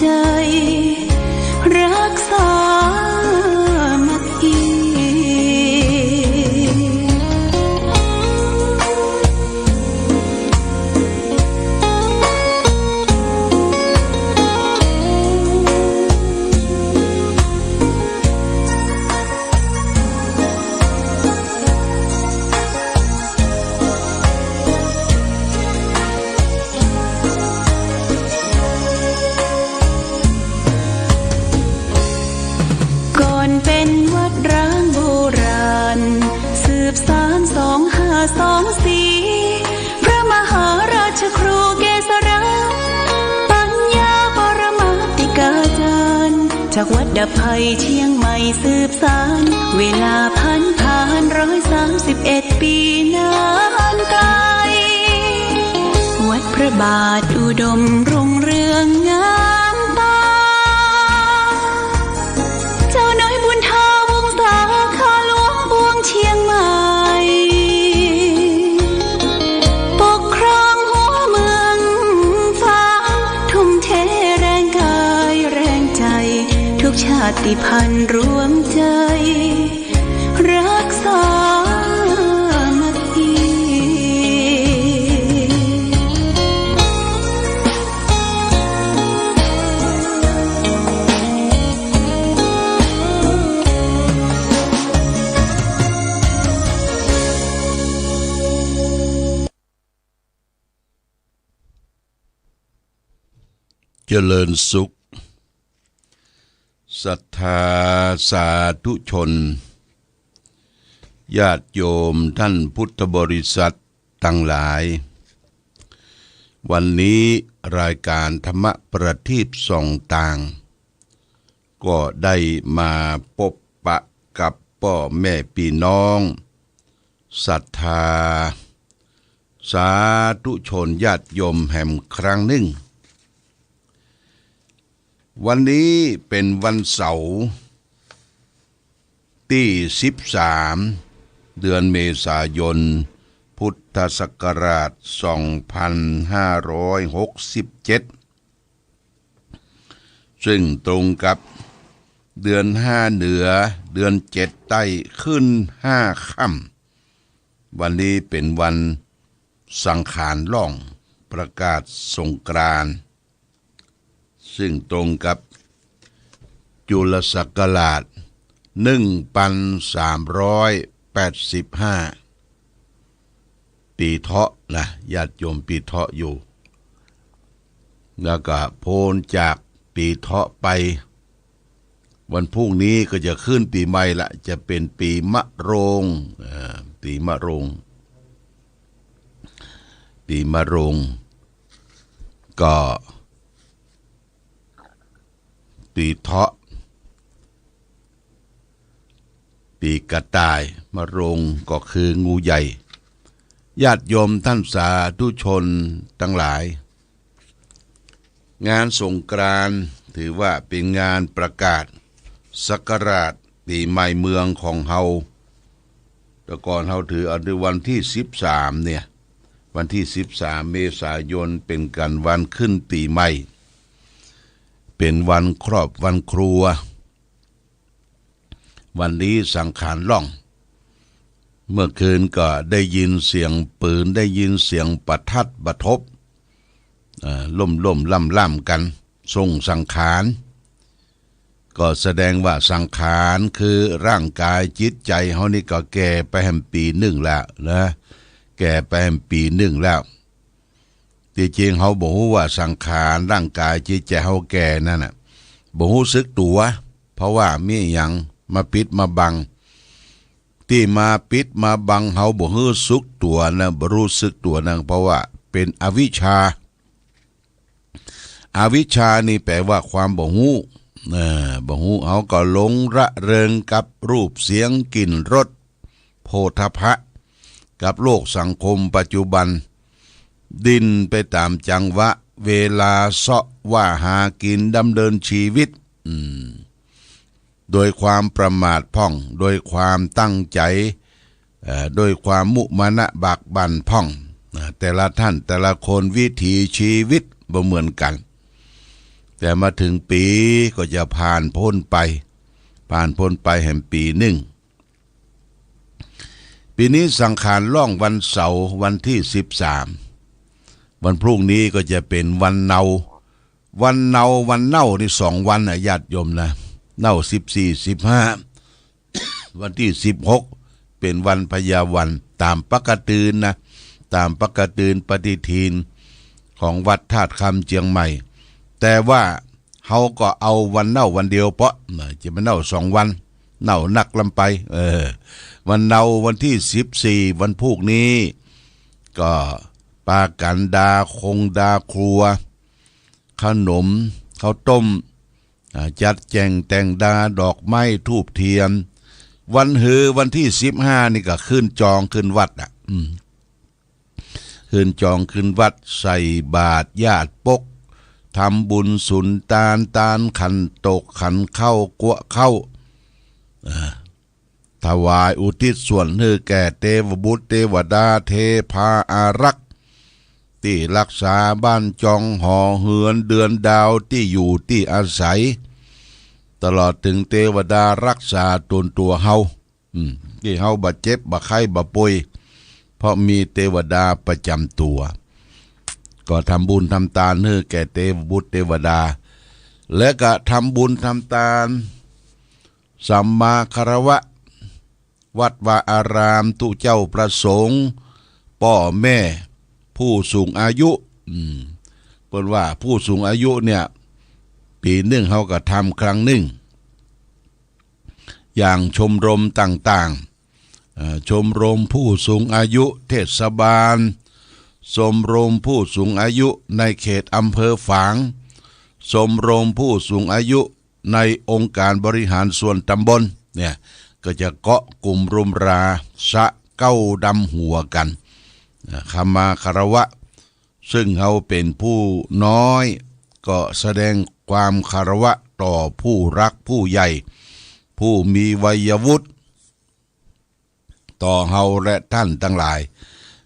ใจรักษามัคคีเป็นวัดร้างโบราณสืบสาน2524พระมหาราชครูเกษราปัญญาปรมาติกาจารย์จากวัดดับภัยเชียงใหม่สืบสานเวลาผ่าน131 ปีนานไกลวัดพระบาทอุดมรุ่งเรืองงามตาเจ้าน้อยบุญทาวงศาข้าหลวงปวงเชียงใหม่ปกครองหัวเมืองฟ้าทุ่มเทแรงกายแรงใจทุกชาติพันธุ์รวมใจรักษามัคคีเจริญสุขศรัทธาสาธุชนญาติโยมท่านพุทธบริษัททั้งหลายวันนี้รายการธรรมประทีปส่องต่างก็ได้มาพบปะกับพ่อแม่พี่น้องศรัทธาสาธุชนญาติโยมแห่งครั้งหนึ่งวันนี้เป็นวันเสาร์ที่13เดือนเมษายนพุทธศักราช2567ซึ่งตรงกับเดือน5เหนือเดือน7ใต้ขึ้น5ค่ำวันนี้เป็นวันสังขารล่องประกาศสงกรานต์ซึ่งตรงกับจุลศักราช1385ปีเถาะนะญาติโยมปีเถาะอยู่แล้วก็โพ้นจากปีเถาะไปวันพรุ่งนี้ก็จะขึ้นปีใหม่ละจะเป็นปีมะโรงปีมะโรงก็ปีเถาะปีกระต่ายมะโรงก็คืองูใหญ่ญาติโยมท่านสาธุชนทั้งหลายงานสงกรานต์ถือว่าเป็นงานประกาศศักราชปีใหม่เมืองของเฮาแต่ก่อนเฮาถือเอาในวันที่13เนี่ยวันที่13เมษายนเป็นกันวันขึ้นปีใหม่เป็นวันครอบวันครัววันนี้สังขารล่องเมื่อคืนก็ได้ยินเสียงปืนได้ยินเสียงประทัดประทบล่มล่ำกันส่งสังขารก็แสดงว่าสังขารคือร่างกายจิตใจเฮานี่ก็แก่ไปแห่งปีหนึ่งแล้วนะแก่ไปแห่งปีหนึ่งแล้วที่จริงเขาบอกว่าสังขารร่างกายจิตใจเขาแก่นั่นน่ะบ่รู้สึกตัวเพราะว่ามีหยังมาปิดมาบังที่มาปิดมาบังเขาบ่รู้สึกตัวนะบ่รู้สึกตัวนั่นเพราะว่าเป็นอวิชชานี่แปลว่าความบ่รู้บ่รู้เขาก็หลงระเริงกับรูปเสียงกลิ่นรสโผฏฐัพพะกับโลกสังคมปัจจุบันดินไปตามจังหวะเวลาเสาะว่าหากินดำเนินชีวิตโดยความประมาทพ่องโดยความตั้งใจโดยความมุมานะบากบั่นพ่องแต่ละท่านแต่ละคนวิถีชีวิตบ่เหมือนกัน แ แต่มาถึงปีก็จะผ่านพ้นไปแห่งปีหนึ่งปีนี้สังขารล่องวันเสาร์วันที่13วันพรุ่งนี้ก็จะเป็นวันเนาวันเน่าที่2 วันญาติโยมนะเน่า14 15วันที่16เป็นวันพยาวันตามปกตินะตามปกติปฏิทินของวัดธาตุคำเชียงใหม่แต่ว่าเขาก็เอาวันเน่าวันเดียวเพราะจะมาเน่า2 วันเน่านักลำไปวันเน่าวันที่14วันพรุ่งนี้ก็ปากันดาคงดาครัวขนมข้าวต้มจัดแจงแต่งดาดอกไม้ทูบเทียนวันวันที่15นี่ก็ขึ้นจองขึ้นวัดขึ้นจองขึ้นวัดใส่บาตรญาติปกทำบุญสุนตาลขันตกขันเข้ากวเข้าถวายอุทิศส่วนให้แก่เทวบุตรเทวดาเทพาอารักษ์ที่รักษาบ้านจองหอเหือนเดือนดาวที่อยู่ที่อาศัยตลอดถึงเทวดารักษาตัวเฮาที่เฮาบาดเจ็บบาดไข้บาดป่วยเพราะมีเทวดาประจำตัวก็ทำบุญทำทานให้แก่เทวบุตรเทวดาและก็ทำบุญทำทานสัมมาคารวะวัดวาอารามทุเจ้าประสงค์พ่อแม่ผู้สูงอายุเปิ้นว่าผู้สูงอายุเนี่ยปีหนึ่งเขาก็ทำครั้งหนึ่งอย่างชมรมต่างๆชมรมผู้สูงอายุเทศบาลชมรมผู้สูงอายุในเขตอำเภอฝางชมรมผู้สูงอายุในองค์การบริหารส่วนตำบลเนี่ยก็จะเกาะกลุ่มรุมราสะเก้าดำหัวกันขมาคารวะซึ่งเขาเป็นผู้น้อยก็แสดงความคารวะต่อผู้รักผู้ใหญ่ผู้มีวัยวุฒิต่อเฮาและท่านทั้งหลาย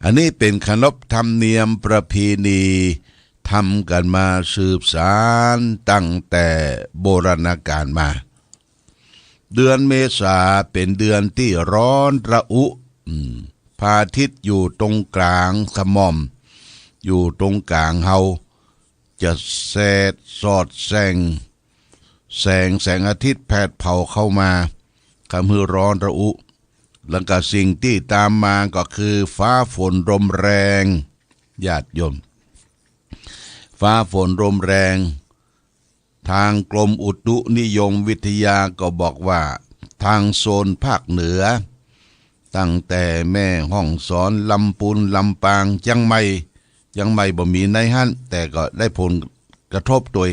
อันนี้เป็นขนบธรรมเนียมประเพณีทำกันมาสืบสานตั้งแต่โบราณกาลมาเดือนเมษาเป็นเดือนที่ร้อนระอุพระอาทิตย์อยู่ตรงกลางขม่อมอยู่ตรงกลางเฮาจะแสดสอดแสงอาทิตย์แผดเผาเข้ามาทำให้ร้อนระอุแล้วก็สิ่งที่ตามมาก็คือฟ้าฝนลมแรงญาติโยมฟ้าฝนลมแรงทางกรมอุตุนิยมวิทยาก็บอกว่าทางโซนภาคเหนือตั้งแต่แม่ห้องสอนลำพูนลำปางยังไม่บ่มีในหั่นแต่ก็ได้ผลกระทบตัว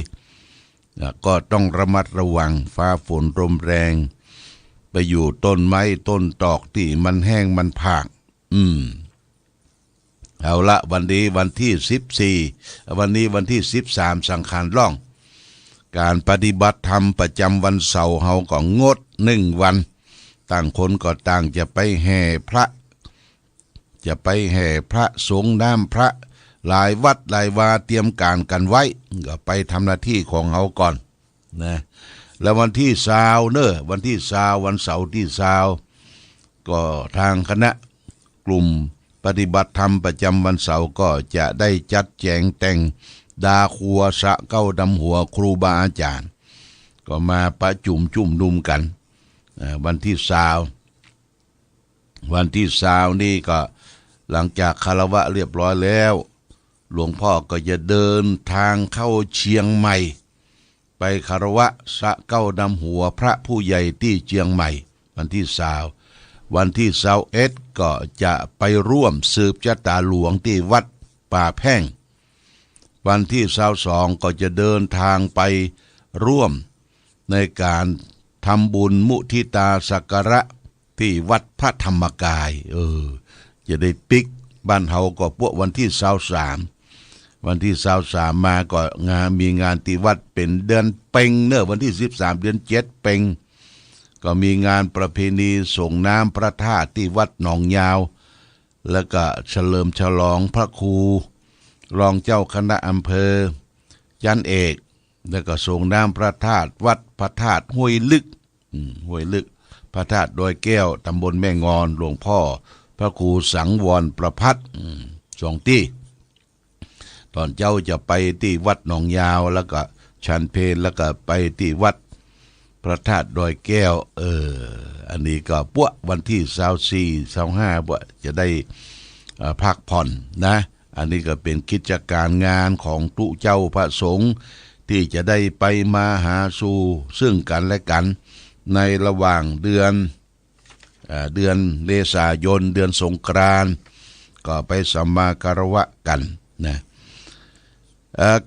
ก็ต้องระมัดระวังฟ้าฝนลมแรงไปอยู่ต้นไม้ต้นตอกที่มันแห้งมันผากเอาละวันนี้วันที่14วันนี้วันที่13สังขารล่องการปฏิบัติธรรมประจำวันเสาร์เฮาก็งด1 วันต่างคนก็ต่างจะไปแห่พระสงฆ์น้ำพระหลายวัดหลายวาเตรียมการกันไว้ก็ไปทำหน้าที่ของเฮาก่อนนะแล้ววันที่20วันที่20วันเสาร์ที่20ก็ทางคณะกลุ่มปฏิบัติธรรมประจำวันเสาร์ก็จะได้จัดแจงแต่งดาครัวสะเก้าดำหัวครูบาอาจารย์ก็มาประจุมนุมกันวันที่20นี่ก็หลังจากคารวะเรียบร้อยแล้วหลวงพ่อก็จะเดินทางเข้าเชียงใหม่ไปคารวะสะเก้าดำหัวพระผู้ใหญ่ที่เชียงใหม่วันที่วันที่21ก็จะไปร่วมสืบชะตาหลวงที่วัดป่าแพ่งวันที่22ก็จะเดินทางไปร่วมในการทำบุญมุทิตาสักการะที่วัดพระธรรมกายจะได้ปิกบ้านเฮาก็พวกวันที่23วันที่23มาก็มีงานที่วัดเป็นเดือนเพ็งวันที่13เดือน7เพ็งก็มีงานประเพณีส่งน้ำพระธาตุที่วัดหนองยาวแล้วก็เฉลิมฉลองพระครูรองเจ้าคณะอำเภอจันเอก แล้วก็ส่งน้ำพระธาตุวัดพระธาตุห้วยลึกห้วยลึกพระธาตุดอยแก้วตำบลแม่งอนหลวงพ่อพระครูสังวรประพัฒน์สองที่ตอนเจ้าจะไปที่วัดหนองยาวแล้วก็ชันเพลแล้วก็ไปที่วัดพระธาตุดอยแก้วอันนี้ก็พวกวันที่24-25พวกจะได้พักผ่อนนะอันนี้ก็เป็นกิจการงานของตุเจ้าพระสงฆ์ที่จะได้ไปมาหาสู่ซึ่งกันและกันในระหว่างเดือนเมษายนเดือนสงกรานต์ก็ไปสัมมาคารวะกันนะ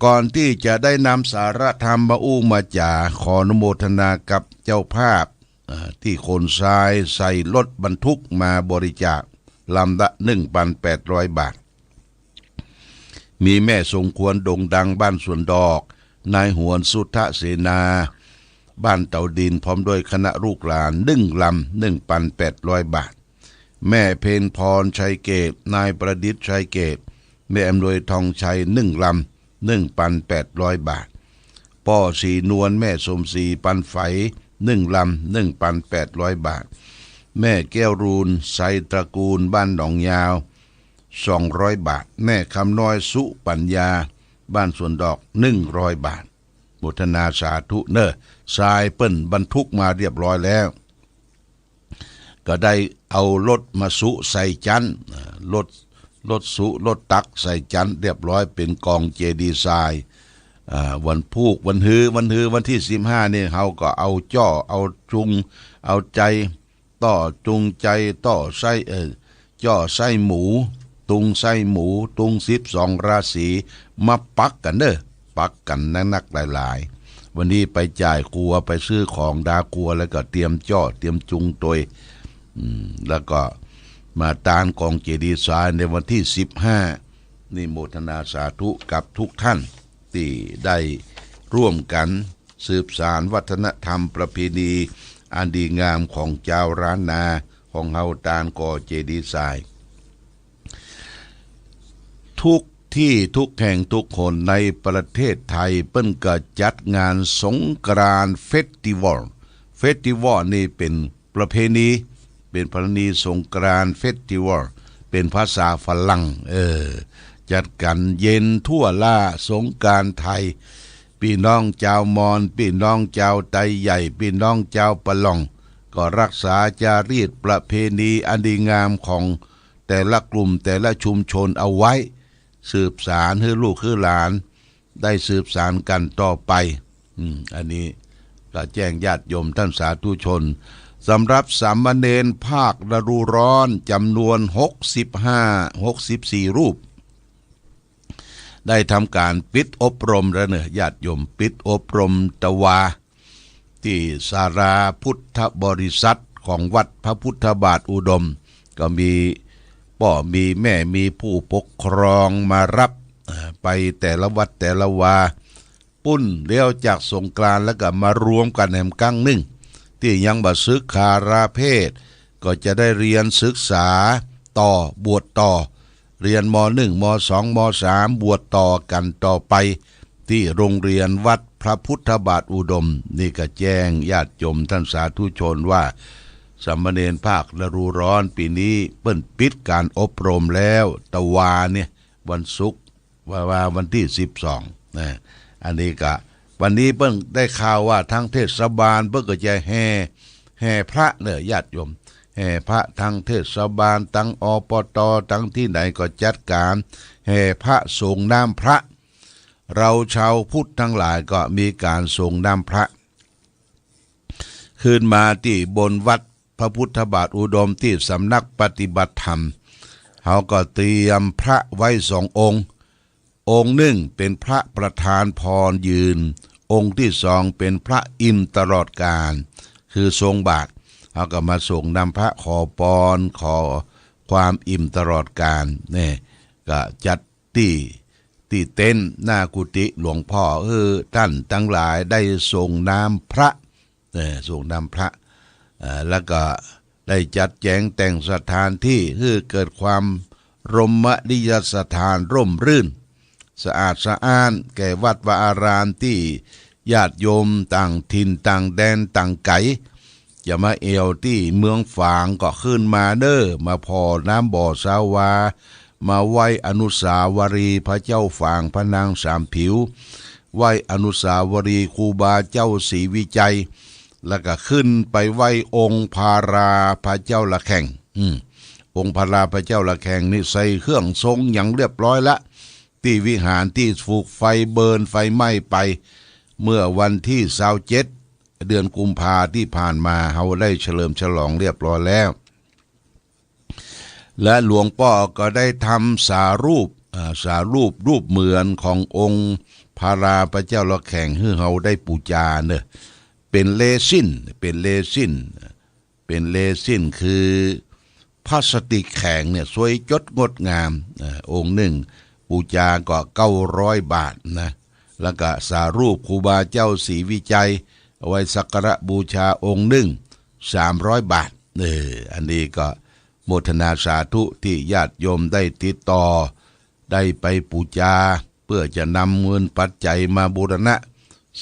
ก่อนที่จะได้นำสาระธรรมมาจาขออนุโมทนากับเจ้าภาพที่ขนทรายใส่รถบรรทุกมาบริจาคลำละ 1,800 บาทมีแม่สมควรดงดังบ้านสวนดอกนายหวนสุทธเสนาบ้านเต่าดินพร้อมด้วยคณะลูกหลาน1 ลำ 1,800 บาทแม่เพนพรชัยเกตนายประดิษฐ์ชัยเกตแม่อำนวยทองชัย1 ลำ 1,800 บาทพ่อสีนวลแม่สมศรีปันไฝ1 ลำ 1,800 บาทแม่แก้วรูนไซตระกูลบ้านหนองยาว200 บาทแม่คำน้อยสุปัญญาบ้านสวนดอก100 บาทโมทนาสาธุเนอทรายเปิ้นบรรทุกมาเรียบร้อยแล้วก็ได้เอารถมาสุใส่จันรถสุรถตักใส่จันเรียบร้อยเป็นกองเจดีย์ทรายวันพูกวันฮือวันที่15นี่เขาก็เอาจ้อเอาจุงเอาใจต่อจุงใจต่อไส้จ้อไส้หมูตุงไส้หมูตุง12 ราศีมาปักกันเด้อปักกันนักหลายๆวันนี้ไปจ่ายครัวไปซื้อของดาครัวแล้วก็เตรียมจ้อเตรียมจุงตัวแล้วก็มาตานกองเจดีย์ทรายในวันที่15นี่โมทนาสาธุกับทุกท่านที่ได้ร่วมกันสืบสานวัฒนธรรมประเพณีอันดีงามของเจ้าร้านนาของเฮาตานกอเจดีย์ทรายทุกที่ทุกแห่งทุกคนในประเทศไทยเปิ้นก็จัดงานสงกรานต์เฟสติวัลนี่เป็นประเพณีสงกรานต์เฟสติวัลเป็นภาษาฝรั่งจัดกันเย็นทั่วล่าสงกรานต์ไทยพี่น้องชาวมอญพี่น้องชาวไตใหญ่พี่น้องชาวปะล่องก็รักษาจารีตประเพณีอันดีงามของแต่ละกลุ่มแต่ละชุมชนเอาไว้สืบสานให้ลูกให้หลานได้สืบสานกันต่อไปอันนี้ก็แจ้งญาติโยมท่านสาธุชนสำหรับสามเณรภาคฤดูร้อนจำนวน64 รูปได้ทำการปิดอบรมแล้วเนี่ยญาติโยมปิดอบรมตวาที่ศาลาพุทธบริษัทของวัดพระพุทธบาทอุดมก็มีพ่อมีแม่มีผู้ปกครองมารับไปแต่ละวัดแต่ละวาปุ้นเลี้ยวจากสงกรานต์แล้วก็มารวมกันแห่มกั้งหนึ่งที่ยังบ่ศึกษาราเพศก็จะได้เรียนศึกษาต่อบวชต่อเรียนม.1 ม.2 ม.3 บวชต่อกันต่อไปที่โรงเรียนวัดพระพุทธบาทอุดมนี่ก็แจ้งญาติโยมท่านสาธุชนว่าสามเณรภาคฤดูร้อนปีนี้เปิ้นปิดการอบรมแล้วตะวาเนี่ยวันศุกร์ว่าวันที่12นะอันนี้ก็วันนี้เปิ้นได้ข่าวว่าทางเทศบาลเปิ้นก็จะแห่พระเนี่ยญาติโยมแห่พระทางเทศบาลทั้งอปตทั้งที่ไหนก็จัดการแห่พระส่งน้ำพระเราชาวพุทธทั้งหลายก็มีการส่งน้ำพระขึ้นมาที่บนวัดพระพุทธบาทอุดมที่สำนักปฏิบัติธรรมเขาก็เตรียมพระไว้2 องค์หนึ่งเป็นพระประธานพรยืนองค์ที่2เป็นพระอิ่มตลอดกาลคือทรงบาทเขาก็มาส่งนำพระขอพรขอความอิ่มตลอดกาลเนี่ยก็จัดที่เต็นท์หน้ากุฏิหลวงพ่อท่านทั้งหลายได้ส่งน้ำพระส่งน้ำพระแล้วก็ได้จัดแจงแต่งสถานที่ให้เกิดความรมณียสถานร่มรื่นสะอาดสะอ้านแก่วัดวาอารามที่ ญาติโยมต่างถิ่นต่างแดนต่างไกจะมาเอวที่เมืองฝางก็ขึ้นมาเด้อมาพอน้ำบ่อสาวามาไหว้อนุสาวรีย์พระเจ้าฝางพระนางสามผิวไหว้อนุสาวรีย์ครูบาเจ้าศรีวิจัยแล้วก็ขึ้นไปไหว้องค์พาราพระเจ้าละแข่งองค์พาราพระเจ้าละแข่งนี่ใส่เครื่องทรงอย่างเรียบร้อยละที่วิหารที่ถูกไฟเบิร์นไฟไหม้ไปเมื่อวันที่27เดือนกุมภาที่ผ่านมาเขาได้เฉลิมฉลองเรียบร้อยแล้วและหลวงพ่อก็ได้ทำสารูปเหมือนขององค์พาราพระเจ้าละแข่งให้เขาได้ปูจาเนี่ยเป็นเลซินคือพลาสติกแข็งเนี่ยสวยจดงดงามองค์หนึ่งปูจาก็900 บาทนะแล้วก็สารูปครูบาเจ้าศรีวิจัยเอาไว้สักการะบูชาองค์หนึ่ง300 บาทอันนี้ก็โมทนาสาธุที่ญาติโยมได้ติดต่อได้ไปบูชาเพื่อจะนำเงินปัจจัยมาบูรณะ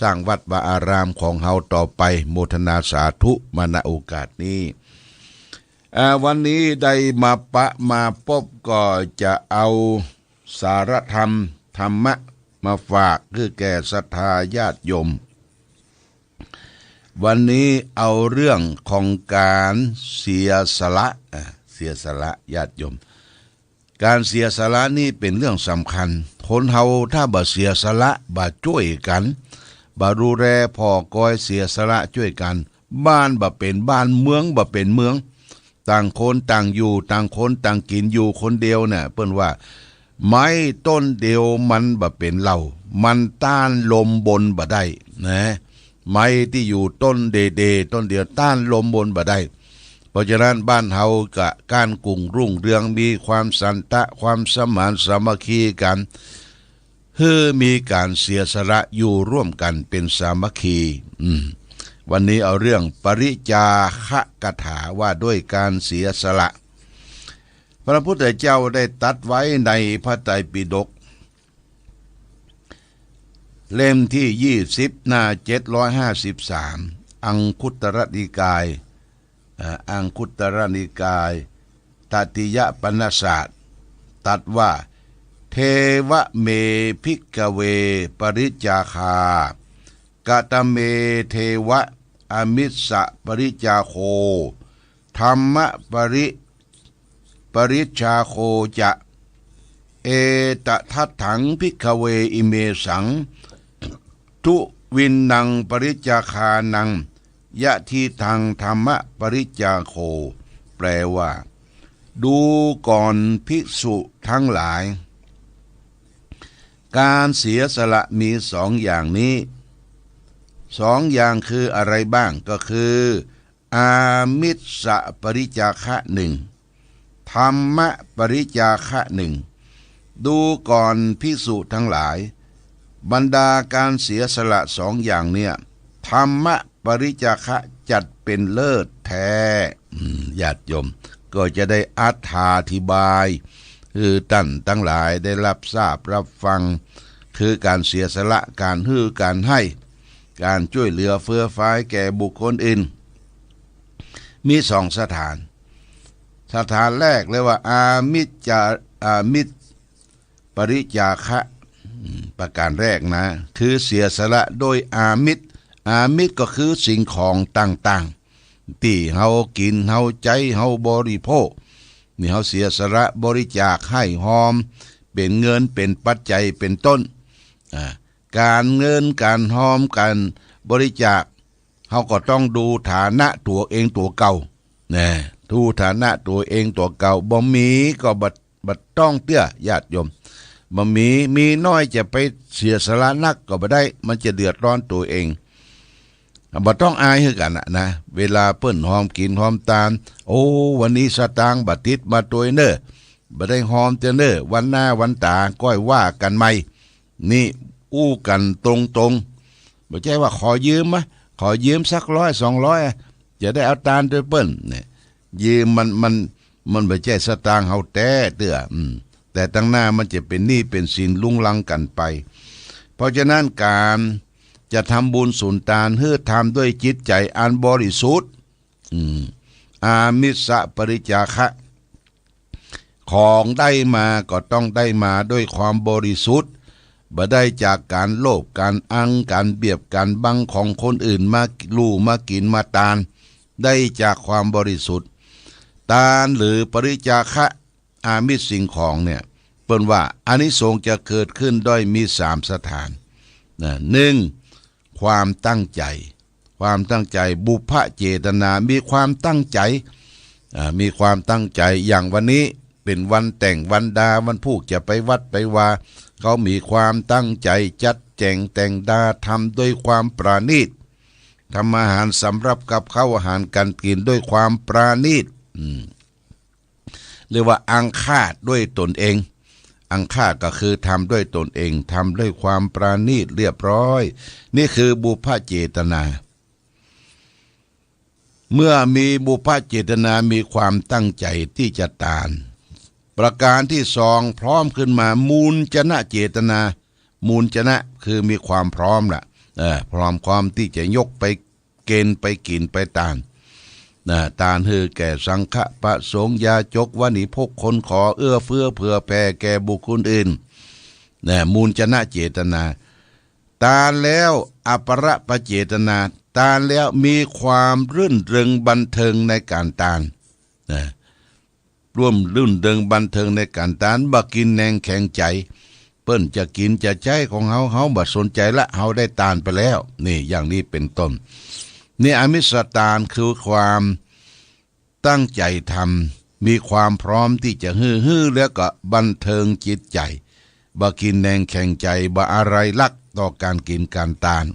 สร้างวัดวาอารามของเฮาต่อไปโมทนาสาธุมาณโอกาสนี้วันนี้ได้มาพบก็จะเอาสารธรรมะมาฝากคือแก่ศรัทธาญาติโยมวันนี้เอาเรื่องของการเสียสละญาติโยมการเสียสละนี่เป็นเรื่องสำคัญคนเฮาถ้าบ่เสียสละบ่ช่วยกันบ่ดูแลพ่อกอยเสียสละช่วยกันบ้านบ่เป็นบ้านเมืองบ่เป็นเมืองต่างคนต่างอยู่ต่างคนต่างกินอยู่คนเดียวเนี่ยเปิ้นว่าไม้ต้นเดียวมันบ่เป็นเหล่ามันต้านลมบนบ่ได้นะไม้ที่อยู่ต้นเดต้นเดียวต้านลมบนบ่ได้เพราะฉะนั้นบ้านเฮากะการกุ้งรุ่งเรืองมีความสันตะความสมานสามัคคีกันมีการเสียสละอยู่ร่วมกันเป็นสามัคคีวันนี้เอาเรื่องปริจาคะกถาว่าด้วยการเสียสละพระพุทธเจ้าได้ตรัสไว้ในพระไตรปิฎกเล่มที่20หน้า753อังคุตรนิกายตติยปนศาสตร์ตรัสว่าเทวะเมภิกขเวปริจาคากตเมเทวะอมิสสะปริจาโคธรรมปริจาโคจะเอตทัตถังภิกขเวอิเมสังทุวินนังปริจาคานังยะทีทังธรรมปริจาโคแปลว่าดูก่อนภิกษุทั้งหลายการเสียสละมี2 อย่างนี้2 อย่างคืออะไรบ้างก็คืออามิสสะปริจาคะ1ธรรมปริจาคะ1ดูก่อนภิกษุทั้งหลายบรรดาการเสียสละ2 อย่างเนี่ยธรรมปริจาคะจัดเป็นเลิศแท้ญาติโยมก็จะได้อธิบายคือท่านทั้งหลายได้รับทราบรับฟังคือการเสียสละการการให้การช่วยเหลือเฟื้อฟ้าแก่บุคคลอื่นมี2 สถานแรกเรียกว่าอามิสปริจาคะประการแรกนะคือเสียสละโดยอามิสก็คือสิ่งของต่างๆที่เฮากินเฮาใจเฮาบริโภคนี่เฮาเสียสละบริจาคให้หอมเป็นเงินเป็นปัจจัยเป็นต้นการเงินการหอมการบริจาคเฮาก็ต้องดูฐานะตัวเองตัวเก่าดูฐานะตัวเองตัวเก่าบ่มีก็บัดต้องเตื้อญาติโยมบ่มีน้อยจะไปเสียสละนักก็บ่ได้มันจะเดือดร้อนตัวเองบ่ต้องอายคือกันนะเวลาเปิ้นหอมกินหอมตาลโอ้วันนี้สตางค์บ่ติดมาตัวเน้อบ่ได้หอมจะเน้อวันหน้าวันตาก้อยว่ากันใหม่นี่อู้กันตรงๆบ่ใช่ว่าขอยืมขอยืมสัก100 200จะได้เอาตาลด้วยเปิ้นเนี่ยยืมมันบ่ใช่สตางค์เฮาแต่เตื้อแต่ตั้งหน้ามันจะเป็นหนี้เป็นสินลุงลังกันไปเพราะฉะนั้นการ จะทำบุญสุนทานเพื่อทำด้วยจิตใจอันบริสุทธิ์อามิสปริจาคะของได้มาก็ต้องได้มาด้วยความบริสุทธิ์บ่ได้จากการโลภการอังการเบียบการบังของคนอื่นมาลู่มากินมาทานได้จากความบริสุทธิ์ทานหรือปริจาคะอามิสสิ่งของเนี่ยเปิ้นว่าอานิสงส์จะเกิดขึ้นด้วยมี3สถานหนึ่งความตั้งใจบุพเจตนามีความตั้งใจอย่างวันนี้เป็นวันแต่งวันดาวันพูกจะไปวัดไปวาเขามีความตั้งใจจัดแจงแต่งดาทำด้วยความปราณีตทำอาหารสำหรับกับข้าวอาหารการกินด้วยความปราณีตเรียกว่าอังคาดด้วยตนเองอังคาดก็คือทำด้วยตนเองทำด้วยความปราณีตเรียบร้อยนี่คือบุพเจตนาเมื่อมีบุพเจตนามีความตั้งใจที่จะทานประการที่สองพร้อมขึ้นมามูลจนะเจตนามูลจนะคือมีความพร้อมล่ะพร้อมความที่จะยกไปเกณฑ์ไปกินไปทานทานคือแก่สังฆประสงค์ยาจกวณิพกคนขอเอื้อเฟื้อเผื่อแผ่แก่บุคคลอื่นมูลจนะเจตนาทานแล้วอปรปเจตนาทานแล้วมีความรื่นเริงบันเทิงในการทานร่วมรื่นเริงบันเทิงในการทานบ่กินแนงแข็งใจเปิ้นจะกินจะใจของเฮาบ่สนใจละเฮาได้ทานไปแล้วนี่อย่างนี้เป็นต้นนี่อามิสทานคือความตั้งใจทำมีความพร้อมที่จะฮื้อแล้วก็บันเทิงจิตใจบ่กินแนงแข็งใจบ่อะไรลักต่อการกินการทาน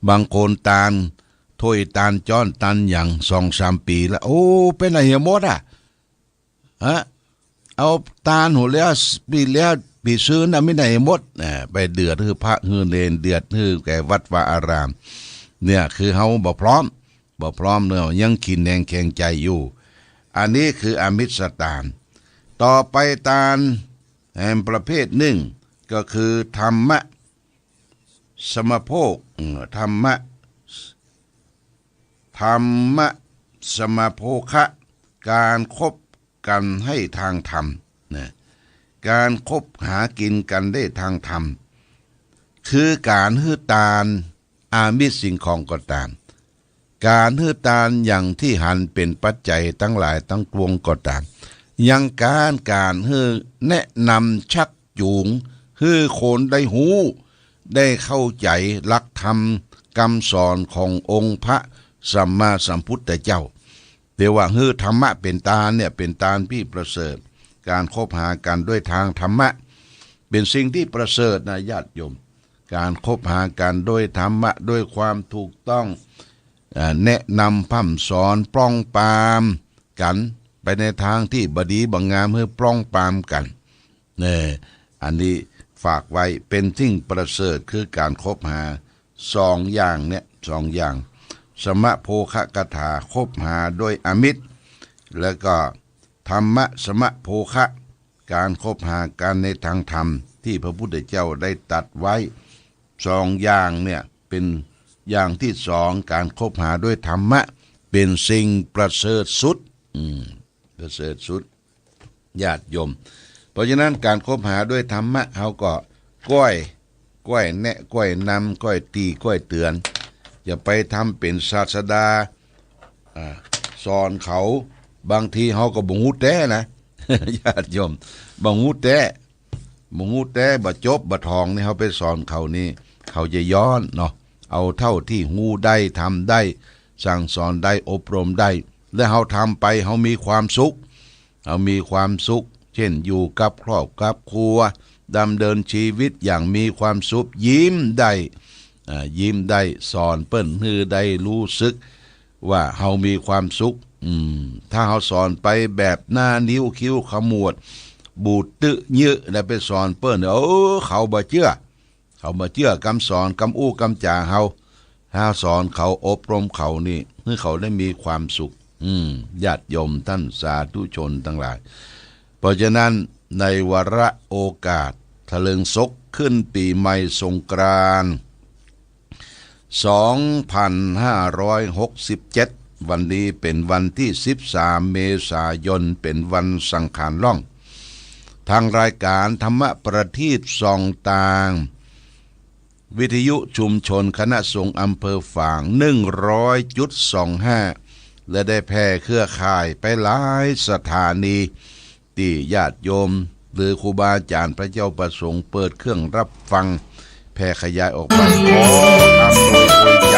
บางคนทานถ้วยทานจ้อนทานอย่าง2-3 ปีแล้วโอ้เป็นอะไรหมดเอาทานหัวแล้วปีแล้วปีซื้อน่ะไม่ได้หมดไปเดือดคือพระคือเนรเดือดคือแก่วัดวาอารามเนี่ยคือเฮาบ่พร้อมเนาะยังกินแนงแข็งใจอยู่อันนี้คืออามิสทานต่อไปทานแห่งประเภทหนึ่งก็คือธรรมะสมโภคธรรมะสมโภคะการคบกันให้ทางธรรมนะการคบหากินกันได้ทางธรรมคือการฮือทานอามิสสิ่งของก็ตามการฮือทานอย่างที่หันเป็นปัจจัยทั้งหลายทั้งปวงก็ตามยังการฮือแนะนำชักจูงฮือคนได้หูได้เข้าใจหลักธรรมคำสอนขององค์พระสัมมาสัมพุทธเจ้าเรียกว่าฮือธรรมะเป็นทานเนี่ยเป็นทานที่ประเสริฐการคบหากันด้วยทางธรรมะเป็นสิ่งที่ประเสริฐนะญาติโยมการคบหากันด้วยธรรมะด้วยความถูกต้องแนะนำพร่ำสอนปล้องปรามกันไปในทางที่บดีบังงามเพื่อปล้องปรามกันเนี่ยอันนี้ฝากไว้เป็นสิ่งประเสริฐคือการคบหา2 อย่างเนี่ย2 อย่างสมโภคกถาคบหาด้วยอมิตรแล้วก็ธรรมะสมโภคะการคบหากันในทางธรรมที่พระพุทธเจ้าได้ตัดไว้2 อย่างเนี่ยเป็นอย่างที่2การคบหาด้วยธรรมะเป็นสิ่งประเสริฐสุดประเสริฐสุดญาติโยมเพราะฉะนั้นการคบหาด้วยธรรมะเขาก็ก้อยแนะก้อยนำก้อยตีก้อยเตือนอย่าไปทำเป็นศาสดาสอนเขาบางทีเขาก็บ่ฮู้แท้นะ ญาติโยมบ่ฮู้แท้บ่จบบ่ทองนี่เขาไปสอนเขานี่เขาจะย้อนเนาะเอาเท่าที่ฮู้ได้ทำได้สั่งสอนได้อบรมได้และเขาทำไปเขามีความสุขเช่นอยู่กับครอบกับครัวดำเนินชีวิตอย่างมีความสุขยิ้มได้สอนเปิ้นฮือได้รู้สึกว่าเฮามีความสุขถ้าเฮาสอนไปแบบหน้านิ้วคิ้วขมวดบูดตึเยอะแล้วไปสอนเปิ้นเขาบ่เชื่อคำสอนคำอู้คำจาเฮาถ้าสอนเขาอบรมเขานี่ให้เขาได้มีความสุขญาติโยมท่านสาธุชนทั้งหลายเพราะฉะนั้นในวาระโอกาสทะเลิงศก ขึ้นปีใหม่สงกรานต์2567วันนี้เป็นวันที่13เมษายนเป็นวันสังขารล่องทางรายการธรรมประทีปส่องต่างวิทยุชุมชนคณะสงฆ์อำเภอฝาง100.25และได้แพร่เครือข่ายไปหลายสถานีที่ญาติโยมหรือครูบาอาจารย์พระเจ้าประสงค์เปิดเครื่องรับฟังแพร่ขยายออกไปขออำนวยอวยใจ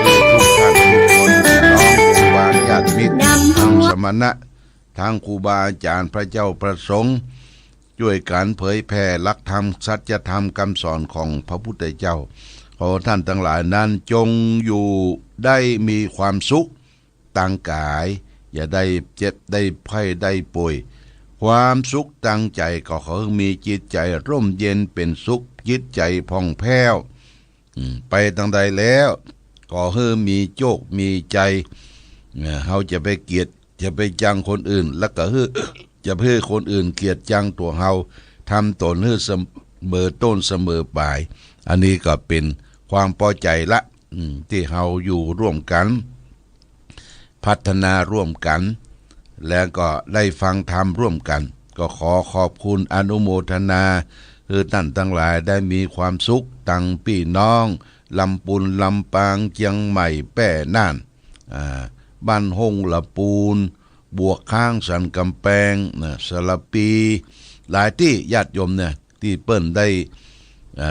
ให้ทุกท่านทุกคนน้องครูบาญาติมิตรทางสมณะทางครูบาอาจารย์พระเจ้าประสงค์ช่วยการเผยแผ่หลักธรรมสัจธรรมคำสอนของพระพุทธเจ้าขอท่านทั้งหลายนั้นจงอยู่ได้มีความสุขตั้งกายอย่าได้เจ็บได้ไข้ได้ป่วยความสุขตั้งใจก็ขอให้มีจิตใจร่มเย็นเป็นสุขจิตใจผ่องแผ้วไปทางใดแล้วก็ให้มีโชคมีใจเฮาจะไปเกลียดจะไปจังคนอื่นแล้วก็จะเพื่อคนอื่นเกลียดจังตัวเฮาทำตนให้เสมอต้นเสมอปลายอันนี้ก็เป็นความพอใจละที่เฮาอยู่ร่วมกันพัฒนาร่วมกันแล้วก็ได้ฟังธรรมร่วมกันก็ขอขอบคุณอนุโมทนาคือท่านทั้งหลายได้มีความสุขตั้งพี่น้องลำปูนลำปางเชียงใหม่แป้น่านบ้านหงละปูนบวกข้างสันกำแพงสระปีหลายที่ญาติโยมเนี่ยที่เปิ้นได้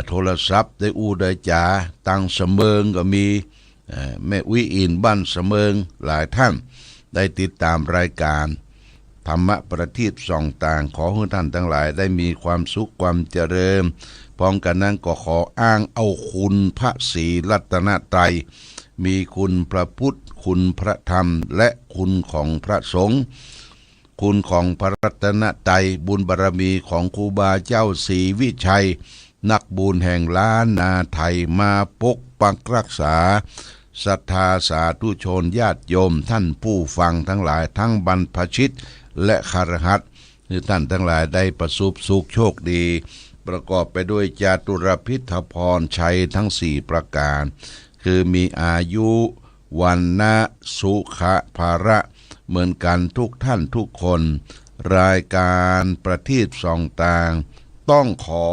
โทรศัพท์ได้อู้ได้จ๋าตังเสมิงก็มีแม่วิอินบ้านเสมิงหลายท่านได้ติดตามรายการธรรมประทีปส่องต่างขอให้ท่านทั้งหลายได้มีความสุขความเจริญพร้อมกันนั้นก็ขออ้างเอาคุณพระศรีรัตนตรัยมีคุณพระพุทธคุณพระธรรมและคุณของพระสงฆ์คุณของพระรัตนตรัยบุญบารมีของครูบาเจ้าศรีวิชัยนักบุญแห่งล้านนาไทยมาปกปักรักษาศรัทธาสาธุชนญาติโยมท่านผู้ฟังทั้งหลายทั้งบรรพชิตและคฤหัสถ์ที่ท่านทั้งหลายได้ประสบสุขโชคดีประกอบไปด้วยจาตุรพิธพรชัยทั้ง4ประการคือมีอายุวันนะสุขะภาระเหมือนกันทุกท่านทุกคนรายการประทีปส่องต่างต้องขอ